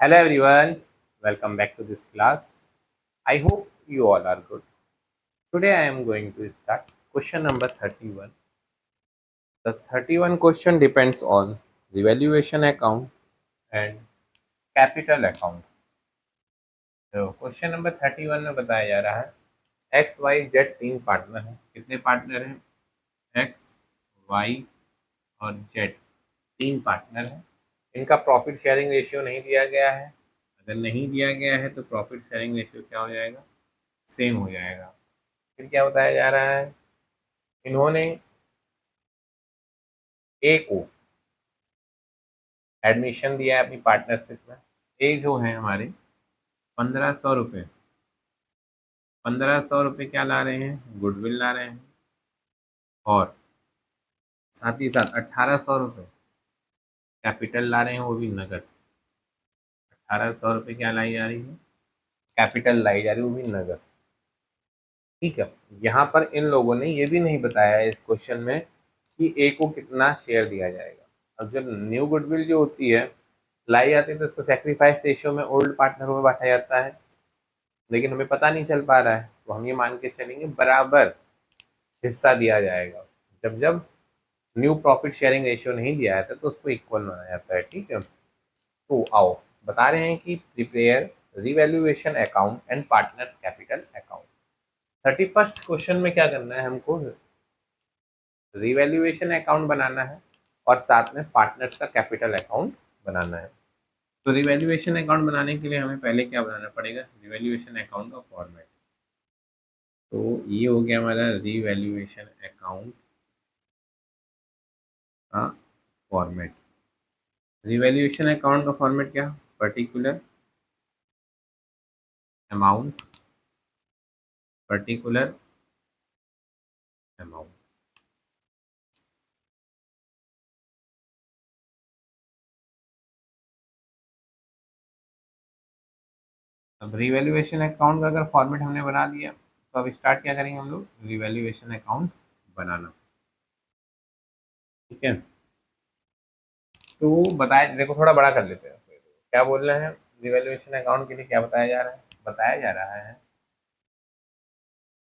Hello everyone, welcome back to this class. I hope you all are good. Today I am going to start question number 31. The 31 question depends on revaluation account and capital account. तो question number 31 में बताया जा रहा है x y Z तीन partner हैं। कितने partner हैं? एक्स वाई और जेड तीन पार्टनर हैं। इनका प्रॉफिट शेयरिंग रेशियो नहीं दिया गया है। अगर नहीं दिया गया है तो प्रॉफिट शेयरिंग रेशियो क्या हो जाएगा? सेम हो जाएगा। फिर क्या बताया जा रहा है? इन्होंने ए को एडमिशन दिया है अपनी पार्टनरशिप में। ए जो है हमारे 1500 रुपये, 1500 रुपये क्या ला रहे हैं? गुडविल ला रहे हैं। और साथ ही साथ 1800 रुपये कैपिटल ला रहे हैं, वो भी नगद। 1800 रुपये क्या लाई जा रही है? कैपिटल लाई जा रही है, वो भी नगद। ठीक है। यहाँ पर इन लोगों ने ये भी नहीं बताया है इस क्वेश्चन में कि ए को कितना शेयर दिया जाएगा। अब जब न्यू गुडविल जो होती है लाई जाती है तो उसको सेक्रीफाइस रेशियो में ओल्ड पार्टनरों में बांटा जाता है, लेकिन हमें पता नहीं चल पा रहा है, तो हम ये मान के चलेंगे बराबर हिस्सा दिया जाएगा। जब जब न्यू प्रॉफिट शेयरिंग रेशियो नहीं दिया जाता तो उसको इक्वल माना जाता है। ठीक है। तो आओ बता रहे हैं कि prepare revaluation account and partners capital account. 31st question में क्या करना है हमको? रिवैल्यूएशन अकाउंट बनाना है और साथ में पार्टनर्स का कैपिटल अकाउंट बनाना है। तो रिवैल्यूएशन अकाउंट बनाने के लिए हमें पहले क्या बनाना पड़ेगा? रिवैल्यूएशन अकाउंट का फॉर्मेट। तो ये हो गया हमारा रिवैल्यूएशन अकाउंट का फॉर्मेट। रिवैल्यूएशन अकाउंट का फॉर्मेट क्या? Particular amount, particular amount. अब रिवैल्यूएशन अकाउंट का अगर फॉर्मेट हमने बना दिया तो अब स्टार्ट क्या करेंगे हम लोग? रिवैल्यूएशन अकाउंट बनाना। ठीक है। तो बताए, देखो थोड़ा बड़ा कर लेते हैं। क्या बोल रहे हैं? रिवैल्यूएशन अकाउंट के लिए क्या बताया जा रहा है? बताया जा रहा है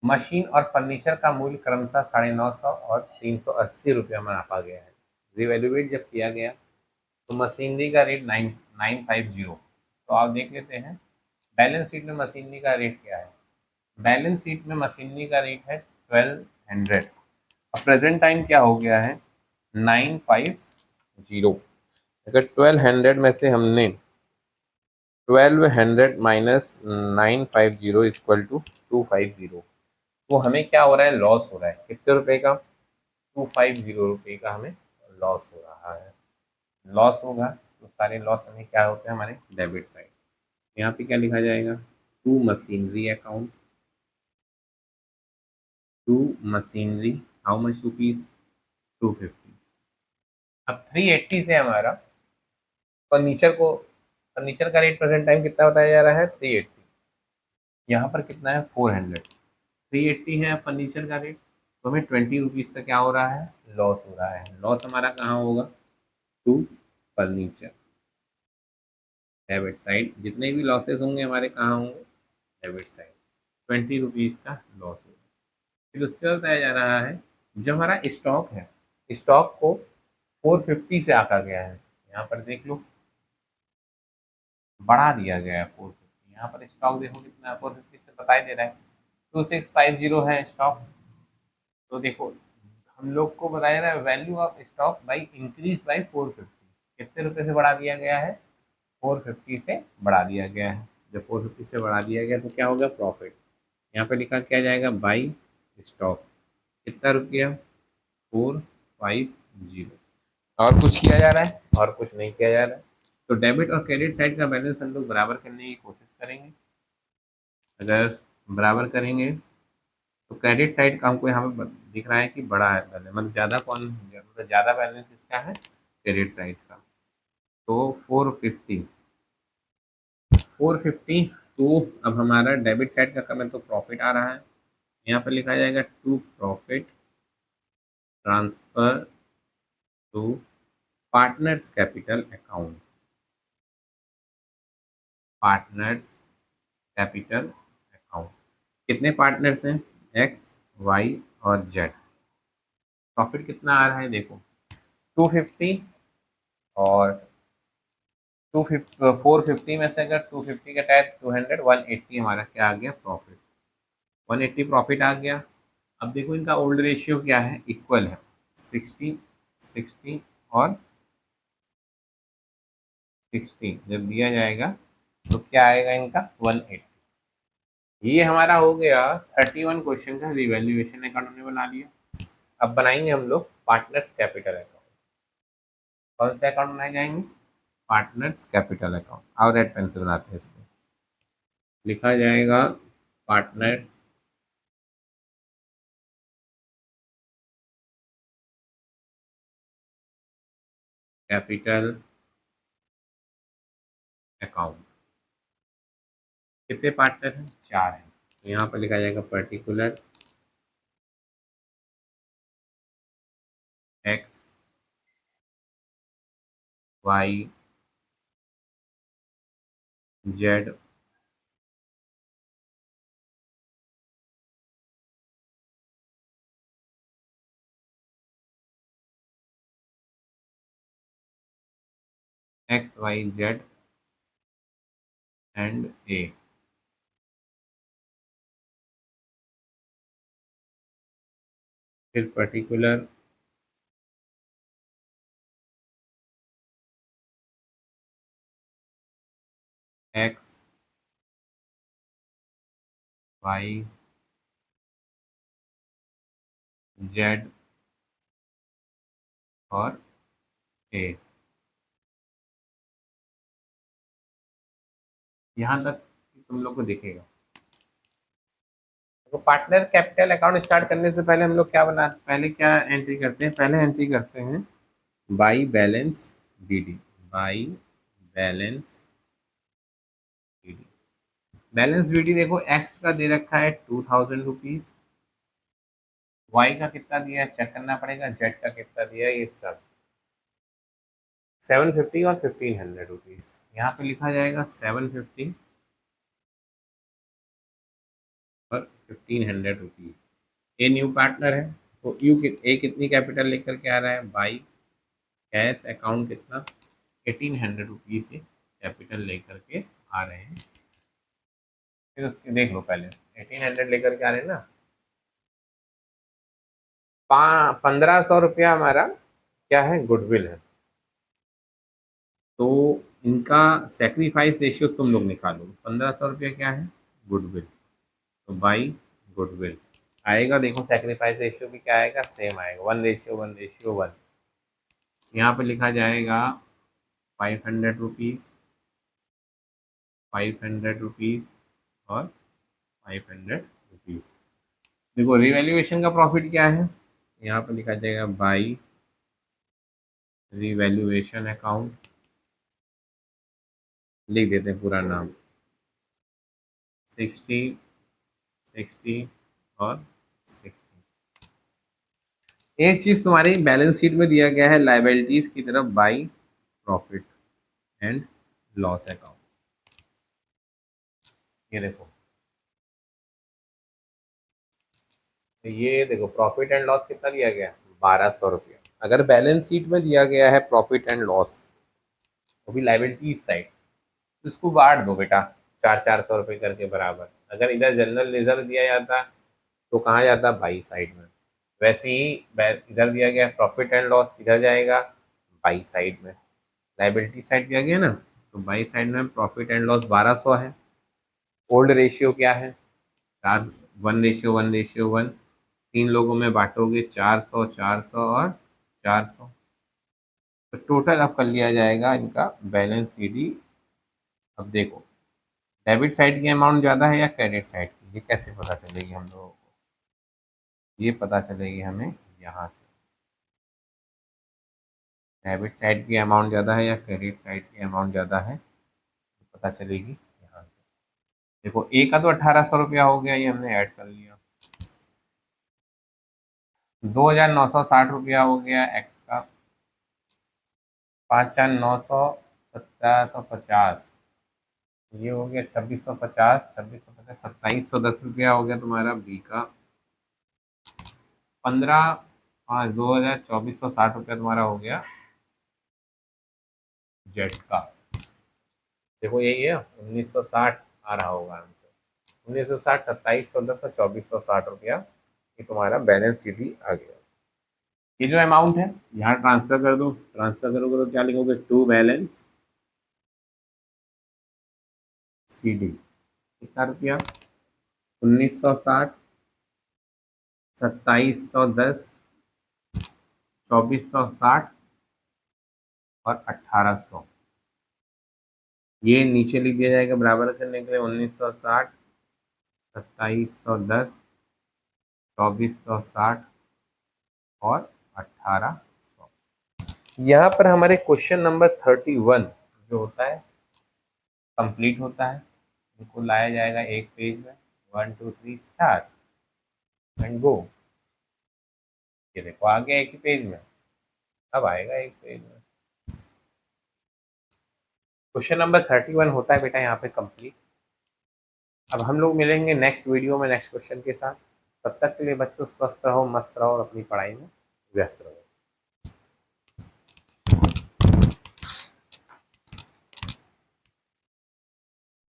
मशीन और फर्नीचर का मूल्य क्रमशः 950 और 380 रुपया में नापा गया है। रिवैल्यूएट जब किया गया तो मशीनरी का रेट 950। तो आप देख लेते हैं बैलेंस शीट में मशीनरी का रेट क्या है। बैलेंस शीट में मशीनरी का रेट है 1200। अब प्रेजेंट टाइम क्या हो गया है? 950। अगर 1200 में से हमने 1200 माइनस 950 इक्वल टू 250, तो हमें क्या हो रहा है? लॉस हो रहा है। कितने रुपए का? 250 रुपये का हमें लॉस हो रहा है। लॉस होगा तो सारे लॉस हमें क्या होते हैं? हमारे डेबिट साइड। यहाँ पे क्या लिखा जाएगा? To machinery account, to machinery how much rupees? 250। अब 380 से हमारा फर्नीचर को, फर्नीचर का रेट प्रेजेंट टाइम कितना बताया जा रहा है? 380। यहाँ पर कितना है? 400। 380 है फर्नीचर का रेट, तो हमें 20 रुपीज़ का क्या हो रहा है? लॉस हो रहा है। लॉस हमारा कहाँ होगा? To furniture, debit side. जितने भी लॉसेस होंगे हमारे कहाँ होंगे? Debit side. 20 रुपीज़ का लॉस होगा। फिर उसके बाद बताया जा रहा है जो हमारा स्टॉक है, स्टॉक को 450 से आका गया है। यहाँ पर देख लो, बढ़ा दिया गया है 450। यहाँ पर स्टॉक देखो कितना है? 450 से बताई दे रहा है 2650 है स्टॉक। तो देखो हम लोग को बताया जा रहा है value of stock by increase by 450। कितने रुपए से बढ़ा दिया गया है? 450 से बढ़ा दिया गया है। जब 450 से बढ़ा दिया गया तो क्या होगा? प्रॉफिट। यहाँ पे लिखा क्या जाएगा? By stock. कितना रुपया? 450। और कुछ किया जा रहा है? और कुछ नहीं किया जा रहा है। तो डेबिट और क्रेडिट साइड का बैलेंस हम लोग बराबर करने की कोशिश करेंगे। अगर बराबर करेंगे तो क्रेडिट साइड का हमको यहाँ पे दिख रहा है कि बड़ा है बैलेंस, मतलब ज़्यादा कौन, मतलब ज़्यादा बैलेंस इसका है क्रेडिट साइड का। तो 450। तो अब हमारा डेबिट साइड का कम है तो प्रॉफिट आ रहा है। यहाँ पर लिखा जाएगा to profit transfer to partners capital account. Partners capital account. कितने पार्टनर्स हैं? एक्स, वाई और जेड। प्रॉफिट कितना आ रहा है देखो, 250, और 250 450 में से अगर 250 का टाइप 200, 180 हमारा क्या आ गया? प्रॉफिट। 180 प्रॉफिट आ गया। अब देखो इनका ओल्ड रेशियो क्या है? इक्वल है, 60 60 और 60 जब दिया जाएगा तो क्या आएगा इनका? 180। ये हमारा हो गया 31 क्वेश्चन का रिवैल्यूएशन अकाउंट हमने बना लिया। अब बनाएंगे हम लोग पार्टनर्स कैपिटल अकाउंट। कौन से अकाउंट बनाए जाएंगे? Partners capital account. और रेड पेन से बनाते हैं इसको। लिखा जाएगा पार्टनर्स कैपिटल अकाउंट। कितने पार्टनर हैं? 4 हैं। तो यहाँ पर लिखा जाएगा particular x, y, z x y z and a. फिर पर्टिकुलर एक्स, वाई, जेड और ए। यहाँ तक तुम लोग को दिखेगा। तो पार्टनर कैपिटल अकाउंट स्टार्ट करने से पहले हम लोग क्या बना, पहले क्या एंट्री करते हैं? पहले एंट्री करते हैं by balance BD. By balance BD. Balance BD देखो, एक्स का दे रखा है 2000 रुपीज, वाई का कितना दिया है चेक करना पड़ेगा, जेड का कितना दिया है, ये सब 750 और 1500 रुपीज। यहाँ पे लिखा जाएगा 750 और 1500 रुपीज। ए न्यू पार्टनर है, तो ए कितनी कैपिटल लेकर के आ रहा है? बाई कैश अकाउंट कितना? 1800 रुपीज ये कैपिटल लेकर के आ रहे हैं। फिर उसके देख लो, पहले 1800 लेकर के आ रहे हैं ना। 1500 रुपया हमारा क्या है? गुडविल है। तो इनका सेक्रीफाइस रेशियो तुम लोग निकालो। 1500 रुपया क्या है? गुडविल। तो बाई गुडविल आएगा। देखो सेक्रीफाइस रेशियो भी क्या आएगा? सेम आएगा, 1:1:1। यहाँ पे लिखा जाएगा 500 रुपीज, 500 रुपीज और 500 रुपीज। देखो रिवैल्यूएशन का प्रॉफिट क्या है? यहाँ पे लिखा जाएगा बाई रिवैल्यूएशन अकाउंट। लिख देते हैं पूरा नाम, 60 60 और 60। एक चीज तुम्हारी बैलेंस शीट में दिया गया है लाइबिलिटीज की तरफ, by profit and loss account. ये देखो, तो ये देखो प्रॉफिट एंड लॉस कितना दिया गया? 1200 रुपया। अगर बैलेंस शीट में दिया गया है प्रॉफिट एंड लॉस, वो भी लाइबिलिटीज साइड, तो इसको बांट दो बेटा 400-400 रुपये करके बराबर। अगर इधर जनरल रिजर्व दिया जाता तो कहाँ जाता? बाई साइड में। वैसे ही इधर दिया गया प्रॉफिट एंड लॉस, इधर जाएगा बाई साइड में। लाइबिलिटी साइड दिया गया ना, तो बाई साइड में प्रॉफिट एंड लॉस 1200 है। ओल्ड रेशियो क्या है? 1:1:1। 3 लोगों में बांटोगे 400 400 और 400। तो टोटल अब कर लिया जाएगा इनका बैलेंस सीडी। अब देखो डेबिट साइड की अमाउंट ज़्यादा है या क्रेडिट साइड की, ये कैसे पता चलेगी हम लोगों को? ये पता चलेगी हमें यहाँ से। डेबिट साइड की अमाउंट ज़्यादा है या क्रेडिट साइड की अमाउंट ज़्यादा है, तो पता चलेगी यहाँ से। देखो ए का तो 1800 रुपया हो गया, ये हमने ऐड कर लिया। 2960 रुपया हो गया एक्स का। 5 4 900, 1750। ये हो गया 2650, 2650, 2710 रुपया हो गया तुम्हारा बी का। 15/5/2024 तुम्हारा हो गया जेट का। देखो यही है 1960 आ रहा होगा आंसर। 1960, 2710 और 2460 रुपया, ये तुम्हारा बैलेंस शीट ही आ गया। ये जो अमाउंट है यहाँ ट्रांसफर कर दो, ट्रांसफर करोगे तो क्या लिखोगे, टू बैलेंस सी डी। कितना रुपया, 1960, 2710, 2460 और 1800। ये नीचे लिख दिया जाएगा बराबर करने के लिए, 1960, 2710, 2460 और 1800। यहाँ पर हमारे क्वेश्चन नंबर 31 जो होता है कंप्लीट होता है। इनको लाया जाएगा एक पेज में, 1 2 3 स्टार्ट एंड गो। ये देखो आ गया एक ही पेज में, अब आएगा एक पेज में। क्वेश्चन नंबर 31 होता है बेटा यहाँ पे कंप्लीट। अब हम लोग मिलेंगे नेक्स्ट वीडियो में नेक्स्ट क्वेश्चन के साथ। तब तक के लिए बच्चों स्वस्थ रहो, मस्त रहो और अपनी पढ़ाई में व्यस्त रहो।